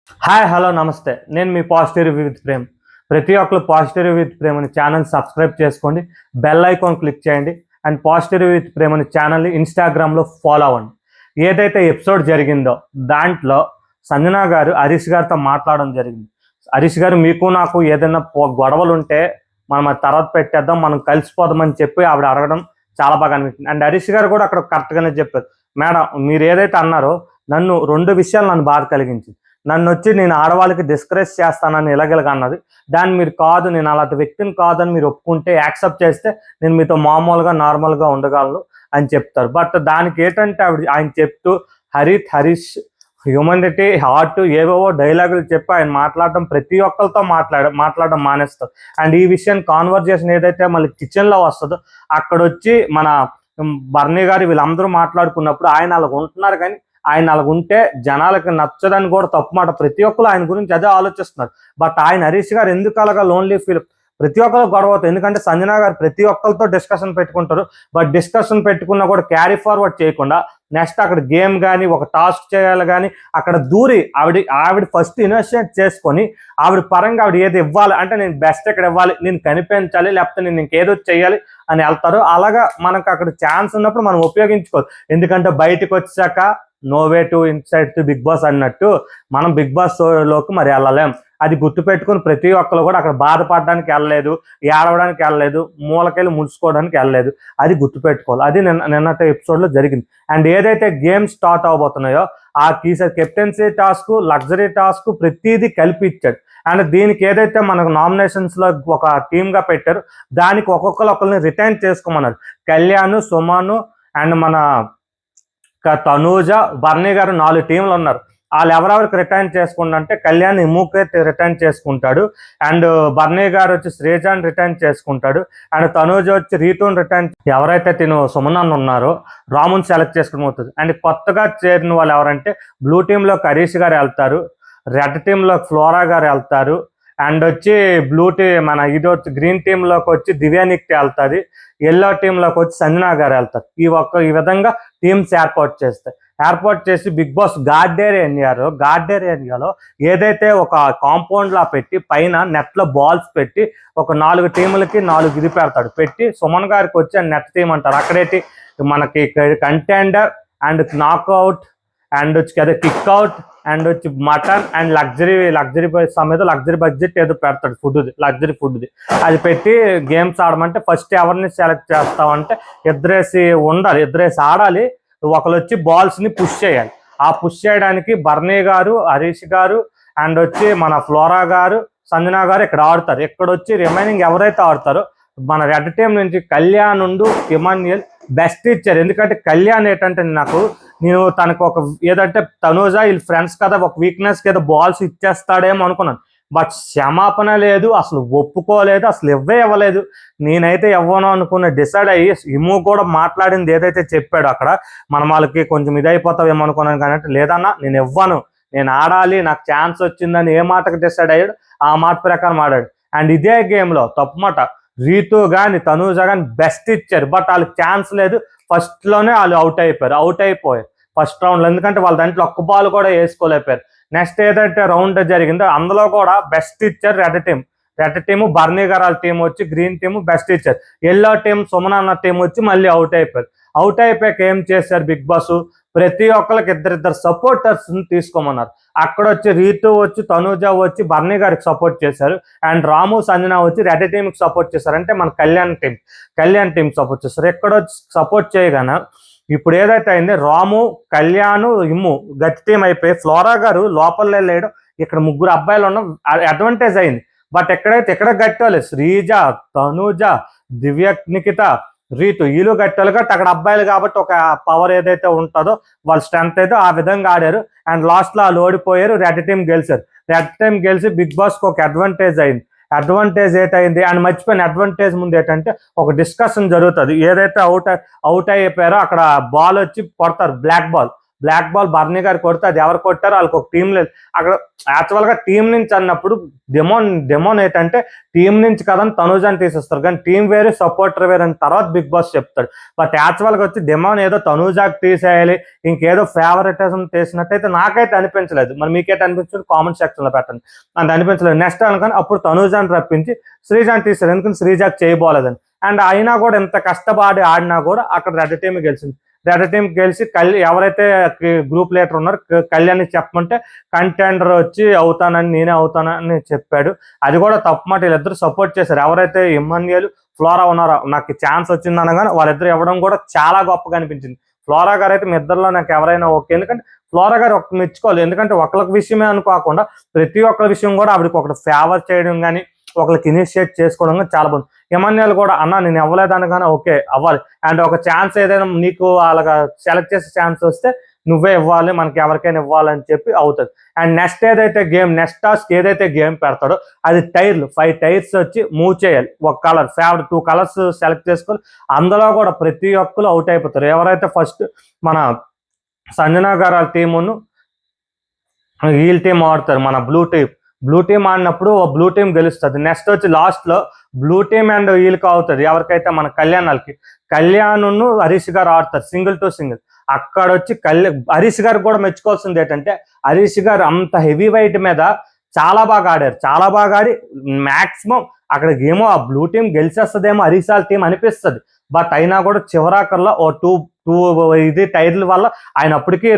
Hi hello నమస్తే. నేను మీ పాజిటివ్ రివ్యూ విత్ ప్రేమ్. ప్రతి ఒక్కరు పాజిటివ్ రివ్యూ విత్ ప్రేమ్ అని ఛానల్ సబ్స్క్రైబ్ చేసుకోండి, బెల్ ఐకాన్ క్లిక్ చేయండి and positive review with Prem అని ఛానల్ని ఇన్స్టాగ్రామ్లో ఫాలో అవ్వండి. ఏదైతే ఎపిసోడ్ జరిగిందో దాంట్లో సంజన గారు హరీష్ గారితో మాట్లాడడం జరిగింది. హరీష్ గారు, మీకు నాకు ఏదైనా గొడవలు ఉంటే మనం అది తర్వాత పెట్టేద్దాం, మనం కలిసిపోదామని చెప్పి ఆవిడ అడగడం చాలా బాగా అనిపించింది. అండ్ హరీష్ గారు కూడా అక్కడ కరెక్ట్గానే చెప్పారు. మేడం, మీరు ఏదైతే అన్నారో రెండు విషయాలు నన్ను బాధ కలిగించింది. నన్ను వచ్చి నేను ఆడవాళ్ళకి డిస్కరేజ్ చేస్తానని ఇలాగెలగా అన్నది. దాన్ని మీరు కాదు, నేను అలాంటి వ్యక్తిని కాదని మీరు ఒప్పుకుంటే, యాక్సెప్ట్ చేస్తే నేను మీతో మామూలుగా నార్మల్గా ఉండగలను అని చెప్తారు. బట్ దానికి ఏంటంటే ఆయన చెప్తూ హరీష్ హ్యూమనిటీ హార్ట్ ఏవేవో డైలాగులు చెప్పి ఆయన మాట్లాడడం, ప్రతి ఒక్కరితో మాట్లాడడం మానేస్తారు. అండ్ ఈ విషయం కాన్వర్జేషన్ ఏదైతే మళ్ళీ కిచెన్లో వస్తుందో అక్కడ వచ్చి మన బర్నీ గారు వీళ్ళందరూ మాట్లాడుకున్నప్పుడు ఆయన అలాగ ఉంటున్నారు. కానీ ఆయన అలాగ ఉంటే జనాలకి నచ్చదని కూడా తప్పు మాట. ప్రతి ఒక్కరు ఆయన గురించి అదే ఆలోచిస్తున్నారు. బట్ ఆయన హరీష్ గారు ఎందుకు అలాగా లోన్లీ ఫీల్, ప్రతి ఒక్కరు గొడవ అవుతుంది. ఎందుకంటే సంజన గారు ప్రతి ఒక్కరితో డిస్కషన్ పెట్టుకుంటారు. బట్ డిస్కషన్ పెట్టుకున్నా కూడా క్యారీ ఫార్వర్డ్ చేయకుండా నెక్స్ట్ అక్కడ గేమ్ కానీ ఒక టాస్క్ చేయాలి కానీ అక్కడ దూరి ఆవిడ ఫస్ట్ ఇన్వెస్టిగేట్ చేసుకొని ఆవిడ పరంగా ఆవిడ ఏది ఇవ్వాలి అంటే, నేను బెస్ట్ ఎక్కడ ఇవ్వాలి, నేను కనిపించాలి, లేకపోతే నేను ఇంకేదో చేయాలి అని వెళ్తారు. అలాగా మనకు అక్కడ ఛాన్స్ ఉన్నప్పుడు మనం ఉపయోగించుకోవాలి. ఎందుకంటే బయటకు వచ్చాక no way to inside to Bigg Boss అన్నట్టు మనం బిగ్ బాస్ లోకి మరి వెళ్ళలేం. అది గుర్తుపెట్టుకుని ప్రతి ఒక్కరు కూడా అక్కడ బాధపడడానికి వెళ్ళలేదు, ఏడవడానికి వెళ్ళలేదు, మూలకెళ్ళి ముడుచుకోవడానికి వెళ్ళలేదు. అది గుర్తుపెట్టుకోవాలి. అది నిన్నటి ఎపిసోడ్లో జరిగింది. అండ్ ఏదైతే గేమ్స్ స్టార్ట్ అవబోతున్నాయో ఆ కెప్టెన్సీ టాస్క్, లగ్జరీ టాస్క్ ప్రతిదీ కలిపి ఇచ్చాడు. అండ్ దీనికి ఏదైతే మనకు నామినేషన్స్లో ఒక టీమ్గా పెట్టారు, దానికి ఒక్కొక్కరిని రిటైన్ చేసుకోమన్నారు. కళ్యాణ్, సుమన్ అండ్ మన తనూజ, బర్నీ గారు 4 టీంలు ఉన్నారు. వాళ్ళు ఎవరెవరికి రిటైన్ చేసుకుంటే కళ్యాణ్ ఇమ్ముకే రిటైన్ చేసుకుంటాడు. అండ్ బర్నీ గారు వచ్చి శ్రీజాన్ రిటైన్ చేసుకుంటాడు. అండ్ తనూజ వచ్చి రీతూన్ రిటైన్, ఎవరైతే తిను సుమన్ ఉన్నారో రాముని సెలెక్ట్ చేసుకుని అవుతుంది. అండ్ కొత్తగా చేరిన వాళ్ళు ఎవరంటే బ్లూ టీంలో హరీష్ గారు వెళ్తారు, రెడ్ టీంలో ఫ్లోరా గారు వెళ్తారు, అండ్ వచ్చి ఇది వచ్చి గ్రీన్ టీంలోకి వచ్చి దివ్యానిక్తి వెళ్తుంది, ఎల్లో టీంలోకి వచ్చి సంజన గారు వెళ్తారు. ఈ విధంగా టీమ్స్ ఏర్పాటు చేసి బిగ్ బాస్ గార్డెన్ ఏరియాలో ఏదైతే ఒక కాంపౌండ్ లా పెట్టి పైన నెట్లో బాల్స్ పెట్టి ఒక 4 టీములకి 4 ఇది పెడతాడు. పెట్టి సుమన్ గారికి వచ్చి నెట్ టీం అంటారు. అక్కడేటి మనకి కంటెండర్ అండ్ నాక్అవుట్ అండ్ వచ్చి కదా కిక్అవుట్ అండ్ వచ్చి mutton and luxury Sametha luxury budget ఏదో పెడతాడు, లగ్జరీ ఫుడ్ది. అది పెట్టి గేమ్స్ ఆడమంటే ఫస్ట్ ఎవరిని సెలెక్ట్ చేస్తామంటే ఇద్దరేసి ఆడాలి. ఒకరు వచ్చి బాల్స్ని పుష్ చేయాలి. ఆ పుష్ చేయడానికి బర్నీ గారు, హరీష్ గారు అండ్ వచ్చి మన ఫ్లోరా గారు, సంజన గారు ఇక్కడ ఆడతారు. ఇక్కడ వచ్చి రిమైనింగ్ ఎవరైతే ఆడతారో మన రెడ్ టీం నుంచి కళ్యాణ్, ఇమాన్యుయల్ బెస్ట్ ఇచ్చారు. ఎందుకంటే కళ్యాణ్ ఏంటంటే నేను తనకు ఒక ఏదంటే తనూజ వీళ్ళు ఫ్రెండ్స్ కదా, ఒక వీక్నెస్కి ఏదో బాల్స్ ఇచ్చేస్తాడేమో అనుకున్నాను. బట్ క్షమాపణ లేదు, అసలు ఒప్పుకోలేదు, అసలు ఇవ్వలేదు. నేనైతే ఇవ్వను అనుకున్న డిసైడ్ అయ్యి ఇమ్ము కూడా మాట్లాడింది ఏదైతే చెప్పాడు అక్కడ మన వాళ్ళకి కొంచెం ఇదైపోతావేమో అనుకున్నాను. కానీ లేదన్నా నేను ఇవ్వను, నేను ఆడాలి, నాకు ఛాన్స్ వచ్చిందని ఏ మాటకు డిసైడ్ అయ్యాడు ఆ మాట ప్రకారం ఆడాడు. అండ్ ఇదే గేమ్లో తప్పు మాట రీతు కానీ తనూజ కానీ బెస్ట్ ఇచ్చారు. బట్ వాళ్ళకి ఛాన్స్ లేదు. ఫస్ట్లోనే వాళ్ళు అవుట్ అయిపోయారు ఫస్ట్ రౌండ్లో. ఎందుకంటే వాళ్ళ దాంట్లో ఒక్క బాల్ కూడా వేసుకోలేకపోయారు. నెక్స్ట్ ఏదైతే రౌండ్ జరిగిందో అందులో కూడా బెస్ట్ ఇచ్చారు రెడ్ టీము, బర్నీ గారు వాళ్ళ టీం వచ్చి గ్రీన్ టీము బెస్ట్ ఇచ్చారు. ఎల్లో టీం సుమన్ అన్న టీం వచ్చి మళ్ళీ అవుట్ అయిపోయాక ఏం చేశారు బిగ్ బాస్, ప్రతి ఒక్కరికి ఇద్దరిద్దరు సపోర్టర్స్ని తీసుకోమన్నారు. అక్కడ వచ్చి రీతు వచ్చి తనూజ వచ్చి బర్నీ గారికి సపోర్ట్ చేశారు. అండ్ రాము, సంజన వచ్చి రెడ్ టీంకి సపోర్ట్ చేశారు. అంటే మన కళ్యాణ్ టీం సపోర్ట్ చేశారు. ఎక్కడ వచ్చి సపోర్ట్ చేయగానే ఇప్పుడు ఏదైతే అయింది, రాము, కళ్యాణ్, ఇమ్ము గట్టి టీం అయిపోయి ఫ్లోరా గారు లోపల లేడు. ఇక్కడ 3 అబ్బాయిలు ఉన్న అడ్వాంటేజ్ అయింది. బట్ ఎక్కడ గట్టోలేదు. శ్రీజ, తనూజ, నిఖిత, రీతు వీళ్ళు గట్టోలు కాబట్టి అక్కడ అబ్బాయిలు కాబట్టి ఒక పవర్ ఏదైతే ఉంటుందో వాళ్ళ స్ట్రెంత్ అయితే ఆ విధంగా ఆడారు. అండ్ లాస్ట్లో వాళ్ళు ఓడిపోయారు, రెడ్ టీం గెలిచి బిగ్ బాస్కి ఒక అడ్వాంటేజ్ ఏంటైంది. అండ్ మర్చిపోయిన అడ్వాంటేజ్ ముందు ఏంటంటే ఒక డిస్కషన్ జరుగుతుంది. ఏదైతే అవుట్ అయిపోయారో అక్కడ బాల్ వచ్చి కొడతారు, బ్లాక్ బాల్ బ్లాక్ బాల్ బర్నీ గారు కొడితే అది ఎవరు కొట్టారో వాళ్ళకి ఒక టీం లేదు. అక్కడ యాక్చువల్గా టీం నుంచి అన్నప్పుడు డెమోన్ ఏంటంటే టీం నుంచి కదని తనుజాని తీసేస్తారు, కానీ టీం వేరే సపోర్టర్ వేరే అని తర్వాత బిగ్ బాస్ చెప్తాడు. బట్ యాక్చువల్గా వచ్చి డెమోన్ ఏదో తనుజాకి తీసేయాలి, ఇంకేదో ఫేవరెటిజం చేసినట్టయితే నాకైతే అనిపించలేదు. మరి మీకైతే అనిపించలేదు కామెంట్ సెక్షన్లో పెట్టండి. అంత అనిపించలేదు. నెక్స్ట్ అనుకొని అప్పుడు తనుజాని రప్పించి శ్రీజాని తీశారు, ఎందుకంటే శ్రీజాకి చేయబోలేదని. అండ్ అయినా కూడా ఎంత కష్టపడి ఆడినా కూడా అక్కడ రెడ్ టీమ్ గెలిచింది. రెడ్ టీమ్ గెలిచి ఎవరైతే గ్రూప్ లీడర్ ఉన్నారో కళ్యాణ్ చెప్పమంటే కంటెండర్ వచ్చి నేనే అవుతానని చెప్పాడు. అది కూడా తప్పు మాట. వీళ్ళిద్దరు సపోర్ట్ చేశారు. ఎవరైతే ఇమ్మాన్యుయల్ ఫ్లోరా ఉన్నారో నాకు ఛాన్స్ వచ్చింది అనగానే వాళ్ళిద్దరు ఇవ్వడం కూడా చాలా గొప్పగా అనిపించింది. ఫ్లోరా గారు అయితే మీ ఇద్దరిలో నాకు ఎవరైనా ఓకే, ఎందుకంటే ఫ్లోరా గారు ఒక మెచ్చుకోవాలి. ఎందుకంటే ఒకళ్ళకి విషయమే అనుకోకుండా ప్రతి ఒక్కరి విషయం కూడా ఆవిడకి ఒకటి ఫేవర్ చేయడం కానీ ఒకరికి ఇనిషియేట్ చేసుకోవడం కానీ చాలా బాగుంది. ఇమాన్యుయల్ కూడా అన్న నేను ఇవ్వలేదనగానే ఓకే అవ్వాలి, అండ్ ఒక ఛాన్స్ ఏదైనా నీకు అలాగా సెలెక్ట్ చేసే ఛాన్స్ వస్తే నువ్వే ఇవ్వాలి, మనకి ఎవరికైనా ఇవ్వాలని చెప్పి అవుతుంది. అండ్ నెక్స్ట్ నెక్స్ట్ టాస్క్ ఏదైతే గేమ్ పెడతాడో అది టైర్లు 5 టైర్స్ వచ్చి మూవ్ చేయాలి. ఒక కలర్ ఫేవరెట్ 2 కలర్స్ సెలెక్ట్ చేసుకొని అందులో కూడా ప్రతి ఒక్కరు అవుట్ అయిపోతారు. ఎవరైతే ఫస్ట్ మన సంజనా గారు వాళ్ళ టీమును వీళ్ళ టీం ఆడతారు, మన బ్లూ టీం ఆడినప్పుడు బ్లూ టీం గెలుస్తుంది. నెక్స్ట్ వచ్చి లాస్ట్ లో బ్లూ టీం అండ్ వీళ్ళకి అవుతుంది, ఎవరికైతే మన కళ్యాణ్ హరీష్ గారు ఆడతారు సింగిల్ టు సింగిల్. అక్కడ వచ్చి హరీష్ గారు కూడా మెచ్చుకోవాల్సింది ఏంటంటే హరీష్ గారు అంత హెవీ వెయిట్ మీద చాలా బాగా ఆడారు. చాలా బాగా ఆడి మాక్సిమం అక్కడ ఏమో ఆ బ్లూ టీం గెలిచేస్తుందేమో హరీష్ వాళ్ళ టీం అనిపిస్తుంది. బట్ అయినా కూడా చివరాకర్లో ఓ టూ ఇది టైర్ల వల్ల ఆయన అప్పటికి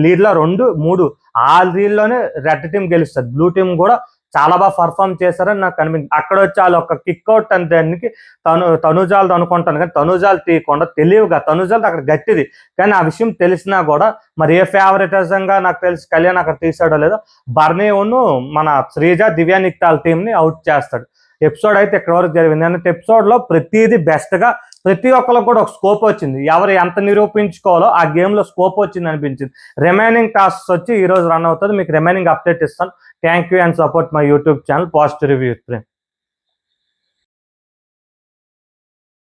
లీడ్లో 2-3 ఆ లీడ్లోనే రెడ్ టీం గెలుస్తుంది. బ్లూ టీం కూడా చాలా బాగా పర్ఫామ్ చేశారని నాకు అనిపించింది. అక్కడ వచ్చి వాళ్ళు ఒక కిక్అవుట్ అని దానికి తనుజాలది అనుకుంటాను, కానీ తనుజాలు తీయకుండా తెలివిగా తనుజాలది అక్కడ గట్టిది, కానీ ఆ విషయం తెలిసినా కూడా మరి ఏ ఫేవరెటిజంగా నాకు తెలిసి కళ్యాణ్ అక్కడ తీసాడో లేదో బర్నీ మన శ్రీజ దివ్యా నిక్తాల్ టీంని అవుట్ చేస్తాడు. ఎపిసోడ్ అయితే ఇక్కడ వరకు జరిగింది. అంటే ఎపిసోడ్లో ప్రతిదీ బెస్ట్గా ప్రతి ఒక్కరికి కూడా ఒక స్కోప్ వచ్చింది. ఎవరు ఎంత నిరూపించుకోవాలో ఆ గేమ్లో స్కోప్ వచ్చింది అనిపించింది. రిమైనింగ్ టాస్క్స్ వచ్చి ఈ రోజు రన్ అవుతుంది. మీకు రిమైనింగ్ అప్డేట్ ఇస్తాను. Thank you and support my YouTube channel positive review with Prem.